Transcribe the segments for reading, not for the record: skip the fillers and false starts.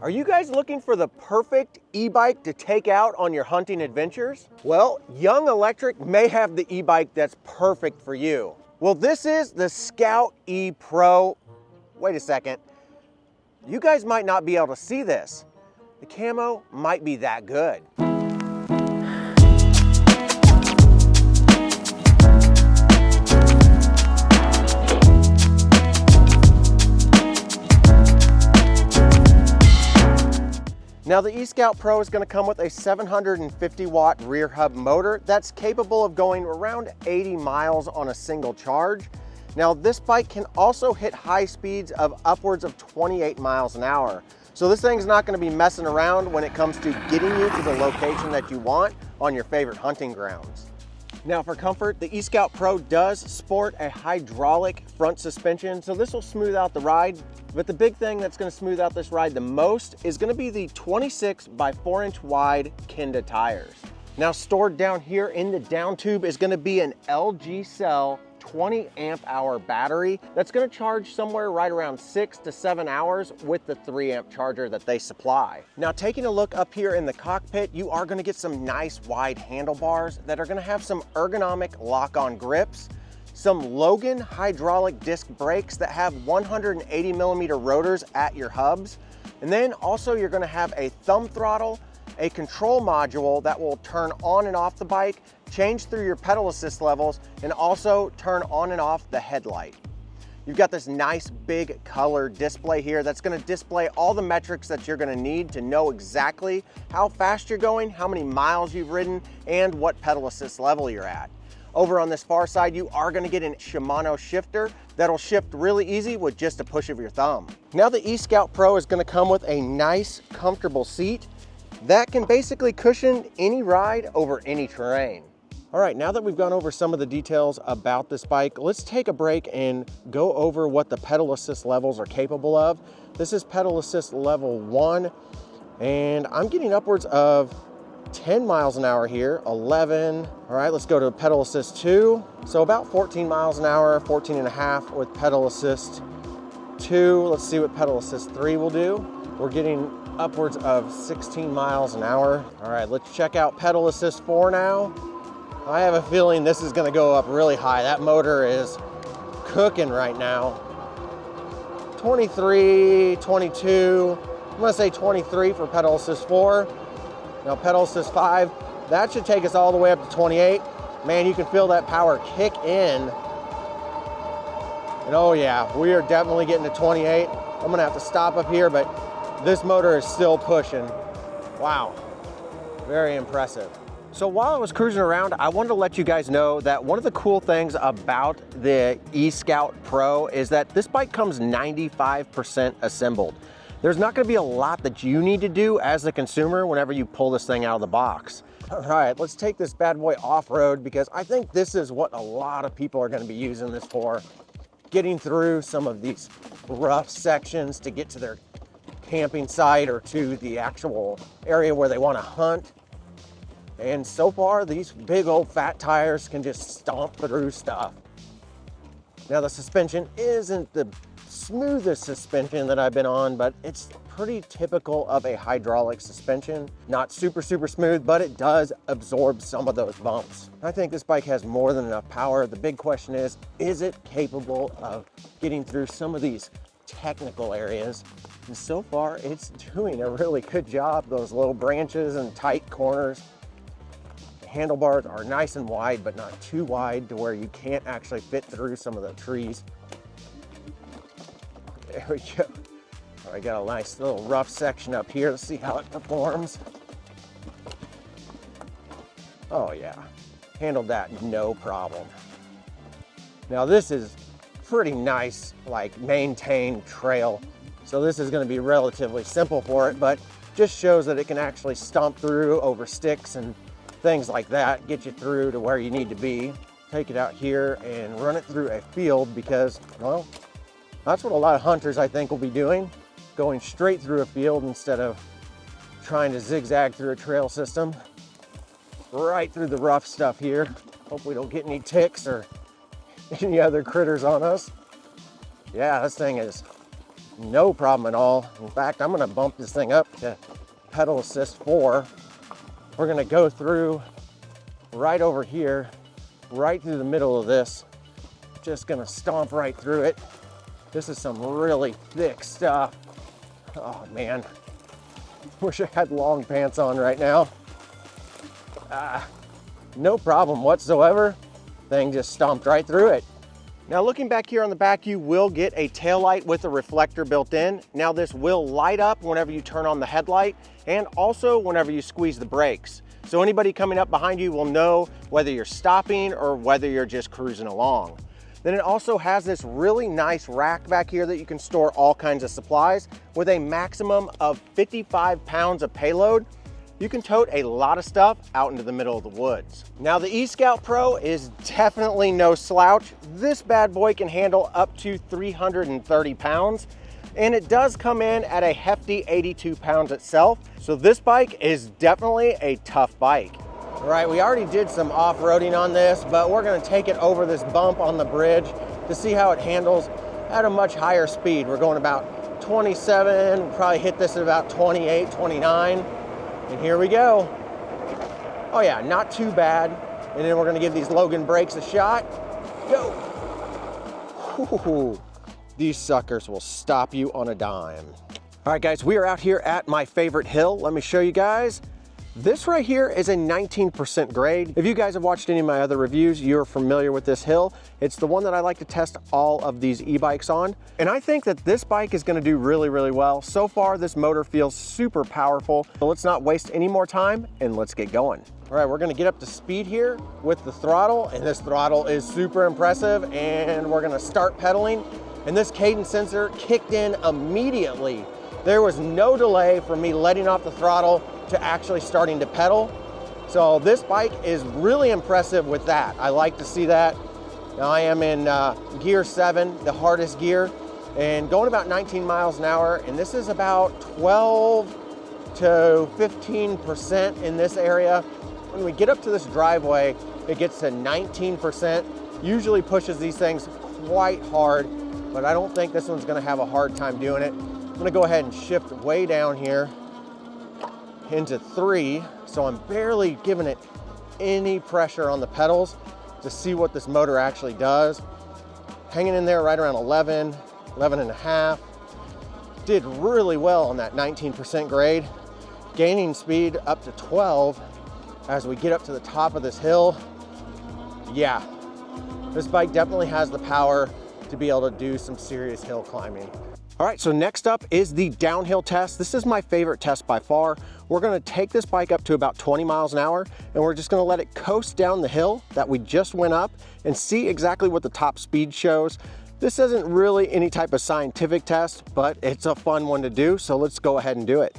Are you guys looking for the perfect e-bike to take out on your hunting adventures? Well, Young Electric may have the e-bike that's perfect for you. Well, this is the Scout E Pro. Wait a second. You guys might not be able to see this. The camo might be that good. Now the eScout Pro is going to come with a 750 watt rear hub motor that's capable of going around 80 miles on a single charge. Now this bike can also hit high speeds of upwards of 28 miles an hour. So this thing's not going to be messing around when it comes to getting you to the location that you want on your favorite hunting grounds. Now for comfort, the eScout Pro does sport a hydraulic front suspension, so this will smooth out the ride. But the big thing that's going to smooth out this ride the most is going to be the 26 by 4 inch wide Kenda tires. Now stored down here in the down tube is going to be an LG Cell 20 amp hour battery that's going to charge somewhere right around 6 to 7 hours with the 3 amp charger that they supply. Now taking a look up here in the cockpit, you are going to get some nice wide handlebars that are going to have some ergonomic lock-on grips, some Logan hydraulic disc brakes that have 180 millimeter rotors at your hubs, and then also you're going to have a thumb throttle, a control module that will turn on and off the bike, change through your pedal assist levels, and also turn on and off the headlight. You've got this nice big color display here that's going to display all the metrics that you're going to need to know exactly how fast you're going, how many miles you've ridden, and what pedal assist level you're at. Over on this far side, you are going to get a Shimano shifter that'll shift really easy with just a push of your thumb. Now the eScout Pro is going to come with a nice, comfortable seat that can basically cushion any ride over any terrain. All right, now that we've gone over some of the details about this bike, let's take a break and go over what the pedal assist levels are capable of. This is pedal assist level 1, and I'm getting upwards of 10 miles an hour here, 11. All right, let's go to pedal assist 2. So about 14 miles an hour, 14 and a half with pedal assist 2. Let's see what pedal assist 3 will do. We're getting upwards of 16 miles an hour. All right, let's check out pedal assist 4 now. I have a feeling this is going to go up really high. That motor is cooking right now. 23, 22. I'm going to say 23 for pedal assist 4. Now pedal assist 5, that should take us all the way up to 28. Man, you can feel that power kick in. And oh yeah, we are definitely getting to 28. I'm gonna have to stop up here, but this motor is still pushing. Wow, very impressive. So while I was cruising around, I wanted to let you guys know that one of the cool things about the eScout Pro is that this bike comes 95% assembled. There's not going to be a lot that you need to do as the consumer whenever you pull this thing out of the box. All right, let's take this bad boy off-road because I think this is what a lot of people are going to be using this for. Getting through some of these rough sections to get to their camping site or to the actual area where they want to hunt. And so far, these big old fat tires can just stomp through stuff. Now the suspension isn't the smoothest suspension that I've been on, but it's pretty typical of a hydraulic suspension. Not super smooth, but it does absorb some of those bumps. I think this bike has more than enough power. The big question is it capable of getting through some of these technical areas? And so far, it's doing a really good job. Those little branches and tight corners. The handlebars are nice and wide, but not too wide to where you can't actually fit through some of the trees. There we go. I got a nice little rough section up here. Let's see how it performs. Oh yeah, handled that no problem. Now this is pretty nice, like maintained trail. So this is going to be relatively simple for it, but just shows that it can actually stomp through over sticks and things like that, get you through to where you need to be. Take it out here and run it through a field because, well, that's what a lot of hunters, I think, will be doing, going straight through a field instead of trying to zigzag through a trail system. Right through the rough stuff here. Hope we don't get any ticks or any other critters on us. Yeah, this thing is No problem at all. In fact, I'm gonna bump this thing up to pedal assist 4. We're gonna go through right over here, right through the middle of this. Just gonna stomp right through it. This is some really thick stuff. Oh man, wish I had long pants on right now. No problem whatsoever. Thing just stomped right through it. Now looking back here on the back, you will get a tail light with a reflector built in. Now this will light up whenever you turn on the headlight and also whenever you squeeze the brakes. So anybody coming up behind you will know whether you're stopping or whether you're just cruising along. Then it also has this really nice rack back here that you can store all kinds of supplies with a maximum of 55 pounds of payload. You can tote a lot of stuff out into the middle of the woods. Now the eScout Pro is definitely no slouch. This bad boy can handle up to 330 pounds and it does come in at a hefty 82 pounds itself. So this bike is definitely a tough bike. All right, we already did some off-roading on this, but we're gonna take it over this bump on the bridge to see how it handles at a much higher speed. We're going about 27, probably hit this at about 28, 29, and here we go. Oh yeah, not too bad. And then we're gonna give these Logan brakes a shot. Go. Ooh, these suckers will stop you on a dime. All right guys, we are out here at my favorite hill. Let me show you guys. This right here is a 19% grade. If you guys have watched any of my other reviews, you're familiar with this hill. It's the one that I like to test all of these e-bikes on. And I think that this bike is gonna do really, really well. So far, this motor feels super powerful. So let's not waste any more time and let's get going. All right, we're gonna get up to speed here with the throttle, and this throttle is super impressive, and we're gonna start pedaling. And this cadence sensor kicked in immediately. There was no delay from me letting off the throttle to actually starting to pedal. So this bike is really impressive with that. I like to see that. Now I am in gear 7, the hardest gear, and going about 19 miles an hour, and this is about 12 to 15% in this area. When we get up to this driveway, it gets to 19%, usually pushes these things quite hard, but I don't think this one's gonna have a hard time doing it. I'm gonna go ahead and shift way down here into 3, so I'm barely giving it any pressure on the pedals to see what this motor actually does. Hanging in there right around 11, 11 and a half. Did really well on that 19% grade. Gaining speed up to 12 as we get up to the top of this hill. Yeah, this bike definitely has the power to be able to do some serious hill climbing. All right, so next up is the downhill test. This is my favorite test by far. We're gonna take this bike up to about 20 miles an hour and we're just gonna let it coast down the hill that we just went up and see exactly what the top speed shows. This isn't really any type of scientific test, but it's a fun one to do, so let's go ahead and do it.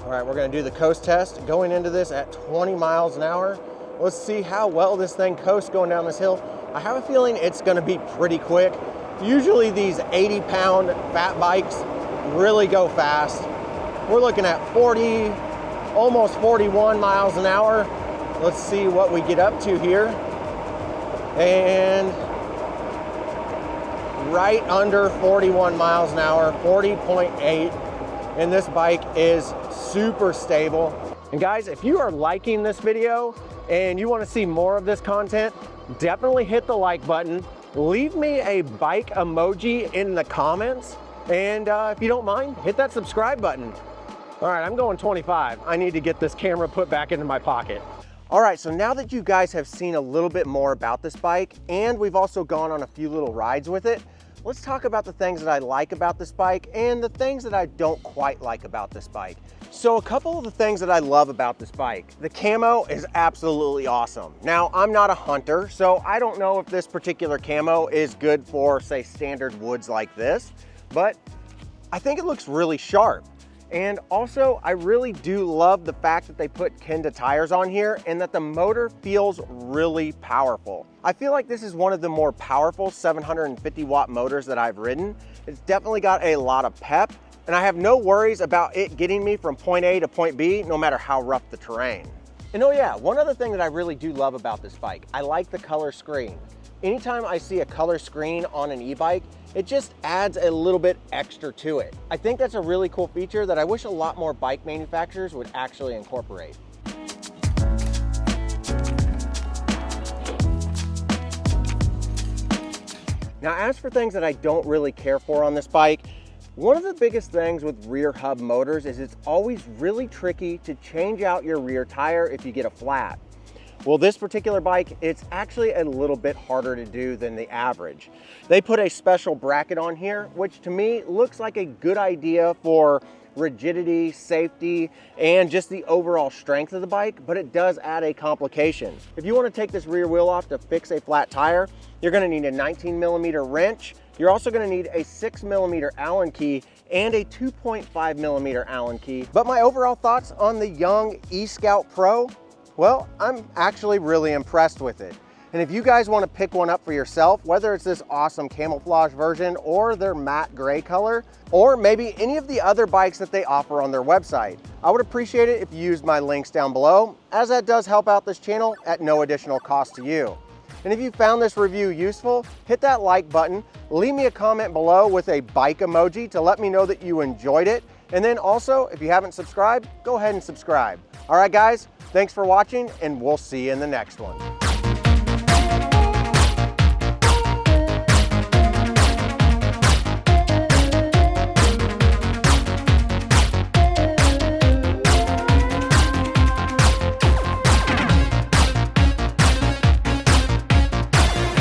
All right, we're gonna do the coast test, going into this at 20 miles an hour. Let's see how well this thing coasts going down this hill. I have a feeling it's gonna be pretty quick. Usually these 80-pound fat bikes really go fast. We're looking at 40, almost 41 miles an hour. Let's see what we get up to here. And right under 41 miles an hour, 40.8. And this bike is super stable. And guys, if you are liking this video and you want to see more of this content, definitely hit the like button. Leave me a bike emoji in the comments. And if you don't mind, hit that subscribe button. All right, I'm going 25. I need to get this camera put back into my pocket. All right, so now that you guys have seen a little bit more about this bike, and we've also gone on a few little rides with it, let's talk about the things that I like about this bike and the things that I don't quite like about this bike. So a couple of the things that I love about this bike, the camo is absolutely awesome. Now, I'm not a hunter, so I don't know if this particular camo is good for, say, standard woods like this, but I think it looks really sharp. And also, I really do love the fact that they put Kenda tires on here and that the motor feels really powerful. I feel like this is one of the more powerful 750 watt motors that I've ridden. It's definitely got a lot of pep, and I have no worries about it getting me from point A to point B, no matter how rough the terrain. And oh yeah, one other thing that I really do love about this bike, I like the color screen. Anytime I see a color screen on an e-bike, it just adds a little bit extra to it. I think that's a really cool feature that I wish a lot more bike manufacturers would actually incorporate. Now, as for things that I don't really care for on this bike, one of the biggest things with rear hub motors is it's always really tricky to change out your rear tire if you get a flat. Well, this particular bike, it's actually a little bit harder to do than the average. They put a special bracket on here, which to me looks like a good idea for rigidity, safety, and just the overall strength of the bike, but it does add a complication. If you want to take this rear wheel off to fix a flat tire, you're going to need a 19mm wrench. You're also going to need a 6mm Allen key and a 2.5mm Allen key. But my overall thoughts on the young eScout Pro, well, I'm actually really impressed with it. And if you guys want to pick one up for yourself, whether it's this awesome camouflage version or their matte gray color, or maybe any of the other bikes that they offer on their website, I would appreciate it if you used my links down below, as that does help out this channel at no additional cost to you. And if you found this review useful, hit that like button, leave me a comment below with a bike emoji to let me know that you enjoyed it. And then also, if you haven't subscribed, go ahead and subscribe. All right, guys, thanks for watching, and we'll see you in the next one.